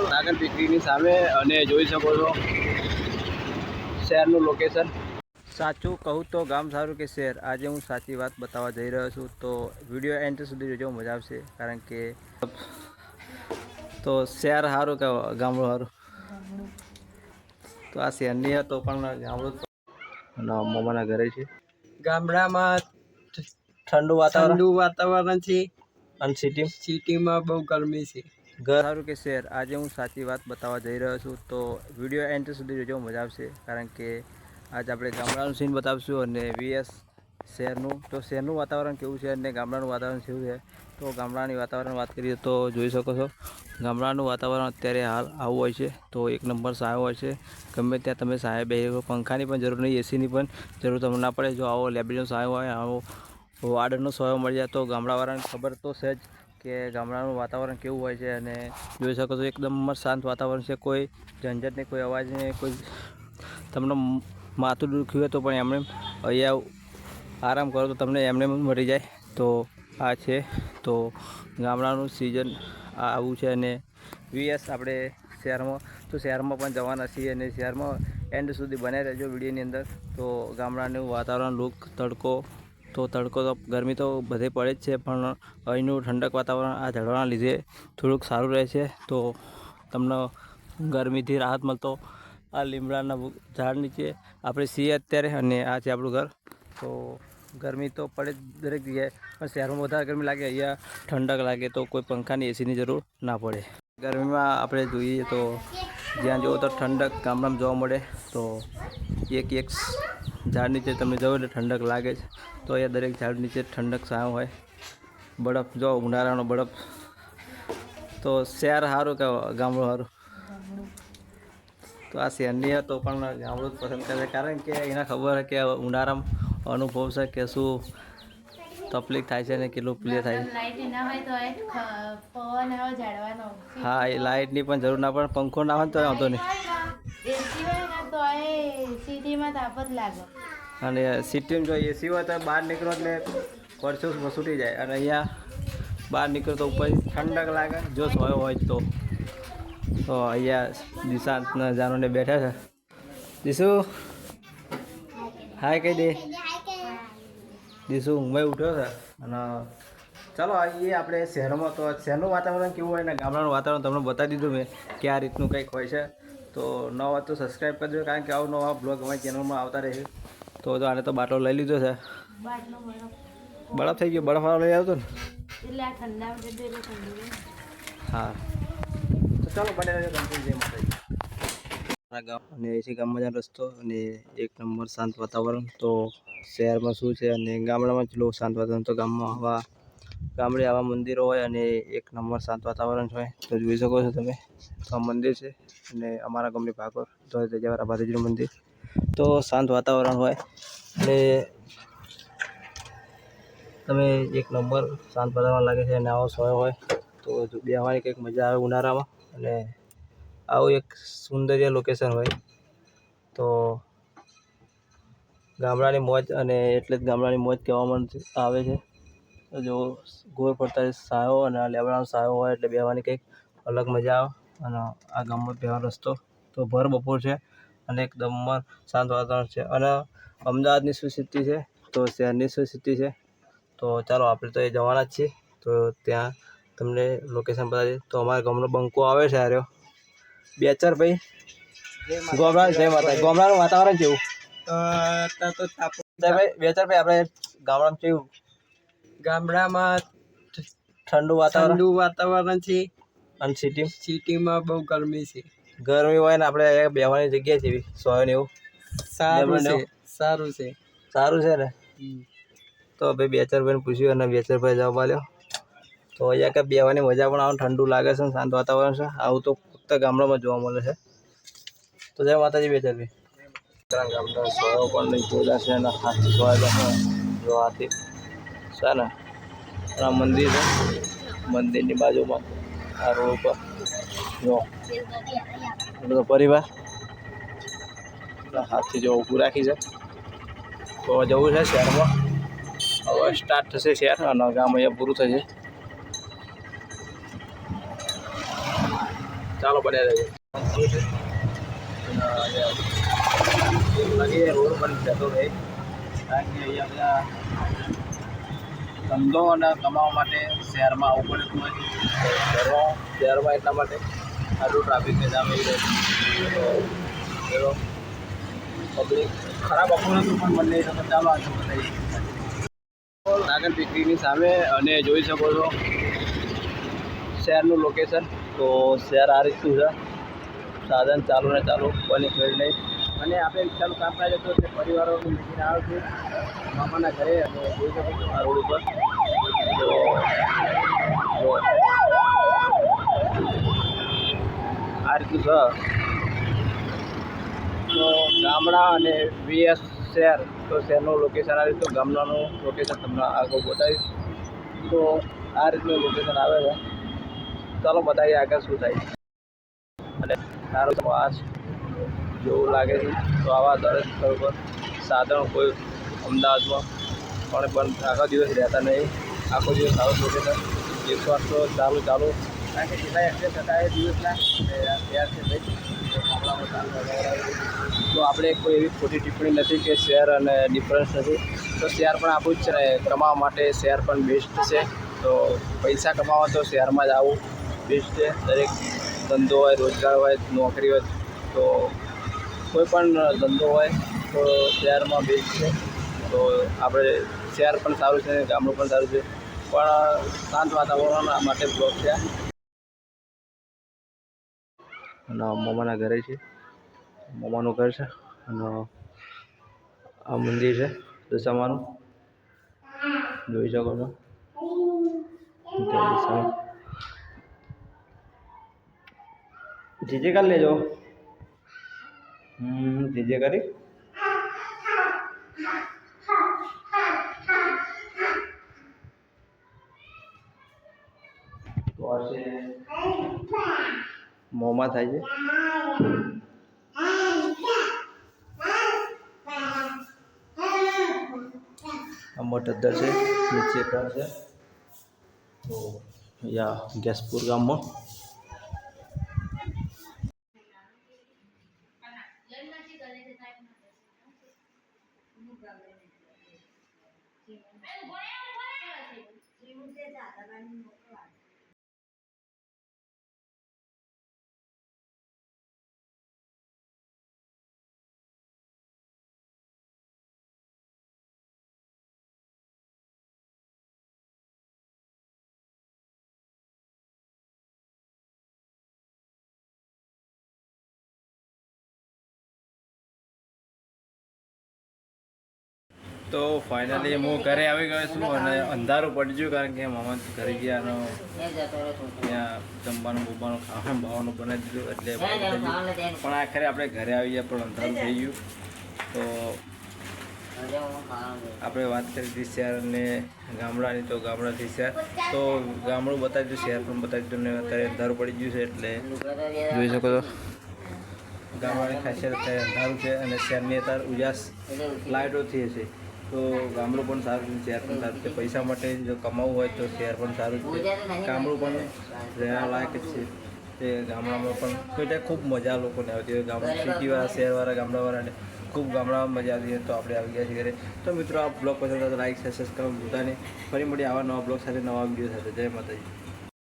નાગર બેકરીની સામે અને જોઈ શકો છો શહેરનું લોકેશન। સાચું કહું તો ગામ સારું કે શહેર, આજે હું સાચી વાત બતાવવા જઈ રહ્યો છું। તો વિડીયો એન્ડ સુધી જોજો, મજા આવશે। કારણ કે તો શહેર સારું કે ગામડું સારું? તો આ શહેરની તો પણ ગામડું મમ્માના ઘરે છે। ગામડામાં ઠંડુ વાતાવરણ છે અને સિટીમાં બહુ ગરમી છે। ઘર સારું કે શહેર, આજે હું સાચી વાત બતાવવા જઈ રહ્યો છું। તો વિડીયો એન્ડ સુધી જોજો, મજા આવશે। કારણ કે આજે આપણે ગામડાનું સીન બતાવશું અને વીએસ શહેરનું। તો શહેરનું વાતાવરણ કેવું છે અને ગામડાનું વાતાવરણ કેવું છે? તો ગામડાની વાતાવરણ વાત કરીએ તો જોઈ શકો છો ગામડાનું વાતાવરણ અત્યારે હાલ આવું હોય છે। તો એક નંબર સાયો હોય છે, ગમે ત્યાં તમે સાયા બેસી, પંખાની પણ જરૂર નહીં, એસીની પણ જરૂર તમને ના પડે। જો આવો લેબડીનો સાયો હોય, આવો વાડનો સાયો મળી જાય તો ગામડાવાળાને ખબર તો છે જ કે ગામડાનું વાતાવરણ કેવું હોય છે। અને જોઈ શકો છો એકદમ શાંત વાતાવરણ છે, કોઈ ઝંઝટ નહીં, કોઈ અવાજ નહીં, કોઈ તમને માથું દુખ્યું હોય તો પણ એમને અહીંયા આરામ કરો તો તમને એમને મળી જાય। તો આ છે તો ગામડાનું સિઝન આવું છે। અને વીએસ આપણે શહેરમાં તો શહેરમાં પણ જવાના છીએ અને શહેરમાં એન્ડ સુધી બનાવી રહેજો વિડીયોની અંદર। તો ગામડાનું વાતાવરણ લુક, તડકો તો ગરમી તો બધે પડે જ છે, પણ અહીંનું ઠંડક વાતાવરણ આ ઝાડવાના લીધે થોડુંક સારું રહે છે। તો તમને ગરમીથી રાહત મળતો આ લીમડાના ઝાડ નીચે આપણે છીએ અત્યારે અને આ છે આપણું ઘર। તો ગરમી તો પડે જ દરેક જગ્યાએ, પણ શહેરમાં વધારે ગરમી લાગે, અહીંયા ઠંડક લાગે તો કોઈ પંખાની એસીની જરૂર ના પડે। ગરમીમાં આપણે જોઈએ તો જ્યાં જુઓ તો ઠંડક ગામડામાં જોવા મળે। તો એક ઝાડ નીચે તમે જાઓ એટલે ઠંડક લાગે જ। તો અહીંયા દરેક ઝાડ નીચે ઠંડક છાંયો હોય। બરફ જો ઉનાળાનો બરફ। તો શહેર સારું કે ગામડું સારું? તો આ શહેરની તો પણ ગામડું જ પસંદ કરે, કારણ કે એને ખબર છે કે ઉનાળામાં અનુભવ છે કે શું તકલીફ થાય છે ને કેટલું પ્લે થાય છે। હા, એ લાઇટની પણ જરૂર ના પડે, પંખો ના હોય તો વાંધો નહીં। અને સિટીમાં જો એસી હોય તો બહાર નીકળો એટલે પરસેવો છૂટી જાય, અને અહીંયા બહાર નીકળો તો ઉપર ઠંડક લાગે જો સોયો હોય તો। તો અહીંયા દિશાંતના જાનોને બેઠા છે। દીશુ હાય કહી દે। દીશુ ઊંઘમાં ઉઠ્યો છે। અને ચાલો આવીએ આપણે શહેરમાં। તો શહેરનું વાતાવરણ કેવું હોય ને ગામડાનું વાતાવરણ તમને બતાવી દીધું મેં કે આ રીતનું કંઈક હોય છે। તો ન હોય તો સબસ્ક્રાઈબ કરજો, કારણ કે આવું નવા બ્લોગ અમારી ચેનલમાં આવતા રહે। તો આને તો બાટલો લઈ લીધો છે, બરફ થઈ ગયો, બરફવાળો લઈ આવતો ને હા। તો ચાલો બને રહેજો કન્ટિન્યુ ગામ અને અહીંથી ગામમાં જવાનો રસ્તો અને એક નંબર શાંત વાતાવરણ। તો શહેરમાં શું છે અને ગામડામાં જ લોકો શાંત વાતાવરણ, તો ગામડે આવા મંદિરો હોય અને એક નંબર શાંત વાતાવરણ હોય। તો જોઈ શકો છો તમે, તો આ મંદિર છે અને અમારા ગામની ભાગોળ તો જવારા ભાતીજીનું મંદિર। તો શાંત વાતાવરણ હોય અને તમે એક નંબર શાંત વાતાવરણ લાગે છે અને આવો સોયો હોય તો બેસવાની કંઈક મજા આવે ઉનાળામાં। અને આવું એક સુંદર્ય લોકેશન હોય તો ગામડાની મોજ, અને એટલે જ ગામડાની મોજ કહેવામાં આવે છે। તો જો ગોળ પડતા સાયો અને લેબડાનો સાયો હોય એટલે બેસવાની કંઈક અલગ મજા આવે। અને આ ગામમાં બેસવાનો રસ્તો તો ભર બપોર છે અને એકદમ શાંત વાતાવરણ છે। અને અમદાવાદની શું સ્થિતિ છે તો શહેરની શું સ્થિતિ છે, તો ચાલો આપણે તો એ જવાના જ છીએ। તો ત્યાં તમને લોકેશન બતાવી દઈએ। તો અમારા ગામનો બંકો આવે છે આર્યો બેચર ભાઈ। જય માતા। ગામડાનું વાતાવરણ કેવું બેચર ભાઈ? આપણે ગામડામાં કેવું? ગામડામાં ઠંડુ વાતાવરણ છે અને સિટીમાં બહુ ગરમી છે। ગરમી હોય ને આપણે બેસવાની જગ્યા છે સોય ને એવું સારું છે ને? તો ભાઈ બેચરભાઈને પૂછ્યું અને બેચરભાઈ જવાબ આપ્યો। તો અહીંયા કંઈ બેસવાની મજા પણ આવે, ઠંડુ લાગે છે, શાંત વાતાવરણ છે। આવું તો ફક્ત ગામડામાં જોવા મળે છે। તો જય માતાજી બેચરભાઈ। ગામડા સોયો પણ નહીં, જોડા છે અને હાથી સોયેલા છે જો હાથી છે ને। આ મંદિર છે, મંદિરની બાજુમાં આ રોડ ઉપર જો બધો પરિવાર હાથી જો ઊભું રાખી છે। તો જવું છે શહેરમાં, હવે સ્ટાર્ટ થશે શહેર અને ગામ અહીંયા પૂરું થશે। ચાલો બને રહેજો. લાગે રોડ પણ જતો રહે કારણ કે અહીંયા બધા ધંધો અને કમાવા માટે શહેરમાં આવવું પડતું હોય શહેરમાં એટલા માટે આટલું ટ્રાફિકને જામ આવી રહ્યું તો પબ્લિક ખરાબ આપણું હતું પણ બંને તો ચાલો આજે બતાવીએ નાગર ટેકરીની સામે અને જોઈ શકો છો શહેરનું લોકેશન. તો શહેર આ રીતનું છે, સાધન ચાલુ ને ચાલુ કોની ફેર નહીં. અને આપણે રિક્ષાનું કામ થાય તો તે પરિવારોનું મૂકીને આવે છે મામાના ઘરે અને જોઈ શકો છો આ રોડ ઉપર. તો આ રીતનું છે. તો ગામડા અને વીએસ શહેર, તો શહેરનું લોકેશન આ રીતનું, ગામડાનું લોકેશન તમને આગળ બતાવીશ. તો આ રીતનું લોકેશન આવે છે. ચાલો બતાવીએ આગળ શું થાય. અને સારો વાસ જેવું લાગે છે. તો આવા દરેક સ્થળ પર સાધનો કોઈ અમદાવાદમાં પણ આખો દિવસ રહેતા નહીં. આખો દિવસ સારું લોકેશન 108 તો ચાલુ કારણ કે જેટલા એક્સપ્રેસ હતા એ દિવસના શહેર છે ભાઈ. તો આપણે કોઈ એવી ખોટી ટિપ્પણી નથી કે શહેર અને ડિફરન્સ નથી. તો શહેર પણ આપણું જ છે, કમાવા માટે શહેર પણ બેસ્ટ છે. તો પૈસા કમાવા તો શહેરમાં જ આવવું બેસ્ટ છે. દરેક ધંધો હોય, રોજગાર હોય, નોકરી હોય, તો કોઈ પણ ધંધો હોય તો શહેરમાં બેસ્ટ છે. તો આપણે શહેર પણ સારું છે, ગામડું પણ સારું છે, પણ શાંત વાતાવરણ માટે બ્લોક છે. અને મામાના ઘરે છે, મામાનું ઘર છે. અને આ મંદિર છે દશામાનું, જોઈ શકો છો. જીજે કરી લેજો. જીજે કરી તો મોંમાં થાય છે. આ મોટો દર છે, નીચે ઘર છે. તો અહીંયા ગેસપુર ગામમાં તો ફાઇનલી હું ઘરે આવી ગયો છું અને અંધારું પડી ગયું કારણ કે મામા ઘરે ગયા અને ત્યાં જમવાનું બોમવાનું ખાવાનું બાવાનું બનાવી દીધું એટલે પણ આખરે આપણે ઘરે આવી ગયા પણ અંધારું થઈ ગયું. તો આપણે વાત કરી હતી શહેર અને ગામડાની, તો ગામડાથી શહેર, તો ગામડું બતાવી દીધું, શહેર પણ બતાવી દીધું. ને અત્યારે અંધારું પડી ગયું છે એટલે જોઈ શકો છો ગામડાની ખાસિયત અત્યારે અંધારું છે અને શહેરની અત્યારે ઉજાસ લાઇટોથી હશે. તો ગામડું પણ સારું છે, શહેર પણ સારું છે. પૈસા માટે જો કમાવવું હોય તો શહેર પણ સારું છે, ગામડું પણ રહેવા લાયક જ છે. તે ગામડામાં પણ કોઈ ત્યાં ખૂબ મજા લોકોને આવતી હોય. ગામડા સિટીવાળા, શહેરવાળા, ગામડાવાળાને ખૂબ ગામડામાં મજા આવતી હોય. તો આપણે આવી ગયા છીએ ઘરે. તો મિત્રો આ બ્લોગ પસંદ આવે તો લાઈક, સબસ્ક્રાઈબ ભૂલતા નહીં. ફરી મળી આવા નવા બ્લોગ સાથે, નવા વિડીયો સાથે. જય માતાજી.